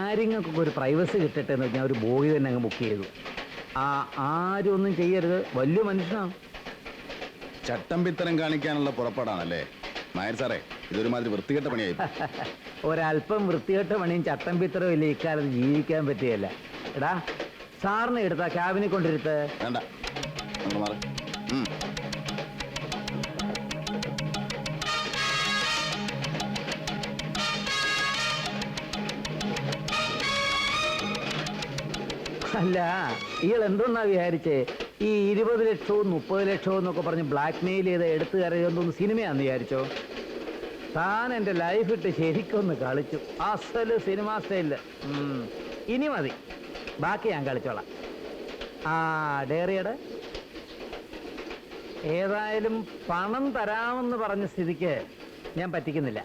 കാര്യങ്ങൾക്കൊക്കെ ഒരു പ്രൈവസി കിട്ടട്ടെ എന്ന് ഞാൻ ഒരു ബോഗി തന്നെ അങ്ങ് ബുക്ക് ചെയ്തു. ആരും ഒന്നും ചെയ്യരുത്, വലിയ മനുഷ്യനാണ്. ചട്ടം പിത്തരം കാണിക്കാനുള്ള പുറപ്പാടാണല്ലേ നായർ സാറേ? ഇതൊരുമാതിരി വൃത്തികെട്ട പണിയായി. ഒരല്പം വൃത്തികെട്ട പണിയും ചട്ടം പിത്തരവും ഇല്ല ഇക്കാലത്ത് ജീവിക്കാൻ പറ്റിയല്ല. എടാ സാറിനെ എടുത്താ ക്യാബിനെ കൊണ്ടിരുത്ത്. വേണ്ട, നമ്മൾ മാറി. അല്ല, ഇയാൾ എന്തോന്നാ വിചാരിച്ചേ? ഈ 20 ലക്ഷവും 30 ലക്ഷവും എന്നൊക്കെ പറഞ്ഞ് ബ്ലാക്ക് മെയിൽ ചെയ്ത് എടുത്തു കയറിയൊന്നും സിനിമയാന്ന് വിചാരിച്ചോ? താൻ എൻ്റെ ലൈഫ് ഇട്ട് ശരിക്കൊന്ന് കളിച്ചു. അസല് സിനിമ സ്റ്റൈലില്. ഇനി മതി, ബാക്കി ഞാൻ കളിച്ചോളാം. ഡയറിയുടെ ഏതായാലും പണം തരാമെന്ന് പറഞ്ഞ സ്ഥിതിക്ക് ഞാൻ പറ്റിക്കുന്നില്ല.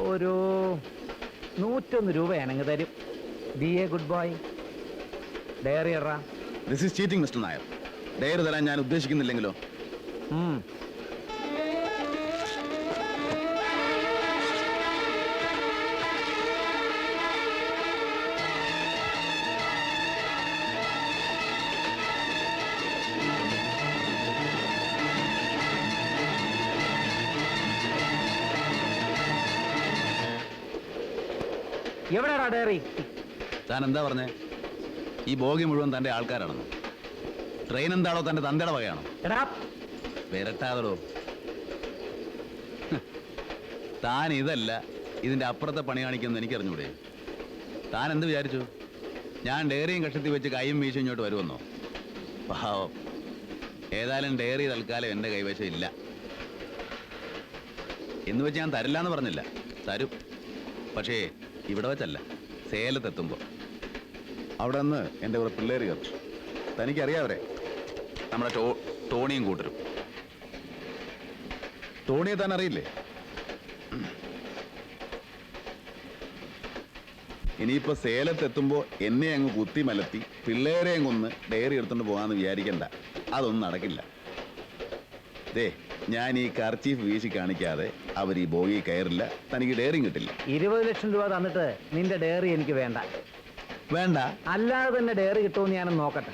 ഒരു 101 രൂപയാണെങ്കിൽ തരും. Be a good boy. Diary ഇടാ. This is cheating mister Nair. Diary തരാൻ ഞാൻ ഉദ്ദേശിക്കുന്നില്ലെങ്കിലോ? എവിടെയാടാ ഡയറി? താൻ എന്താ പറഞ്ഞേ? ഈ ബോഗി മുഴുവൻ തന്റെ ആൾക്കാരാണെന്നോ? ട്രെയിൻ എന്താണോ തന്റെ തന്തയുടെ വകയാണോ? എടാ വരട്ടാതടോ. താൻ ഇതല്ല ഇതിന്റെ അപ്പുറത്തെ പണി കാണിക്കുമെന്ന് എനിക്കറിഞ്ഞൂടെ? താൻ എന്ത് വിചാരിച്ചു? ഞാൻ ഡയറിയും കഷത്തി വെച്ച് കൈയും വീശും ഇങ്ങോട്ട് വരുമെന്നോ? പാവം. ഏതായാലും ഡയറി തൽക്കാലം എൻ്റെ കൈവശം ഇല്ല. എന്ന് വെച്ച് ഞാൻ തരില്ല എന്ന് പറഞ്ഞില്ല, തരും. പക്ഷേ ഇവിടെ വെച്ചല്ല, സേലത്തെത്തുമ്പോൾ. അവിടെ നിന്ന് എൻ്റെ കൂടെ പിള്ളേർ കയറി. തനിക്കറിയാവരെ, നമ്മുടെ ടോണിയും കൂട്ടരും. ടോണിയെ താൻ അറിയില്ലേ? ഇനിയിപ്പോൾ സേലത്തെത്തുമ്പോൾ എന്നെ അങ്ങ് കുത്തി മലത്തി പിള്ളേരെയും കൊന്ന് ഡയറി എടുത്തുകൊണ്ട് പോകാമെന്ന് വിചാരിക്കണ്ട. അതൊന്നും നടക്കില്ല. ദേ, ഞാൻ ഈ കർച്ചീഫ് വീശി കാണിക്കാതെ അവർ ഈ ബോഗി കയറില്ല. തനിക്ക് ഡയറിയും കിട്ടില്ല. 20 ലക്ഷം രൂപ തന്നിട്ട് നിന്റെ ഡയറി എനിക്ക് വേണ്ട. വേണ്ട, അല്ലാതെ തന്നെ ഡയറി കിട്ടുമെന്ന് ഞാനൊന്ന് നോക്കട്ടെ.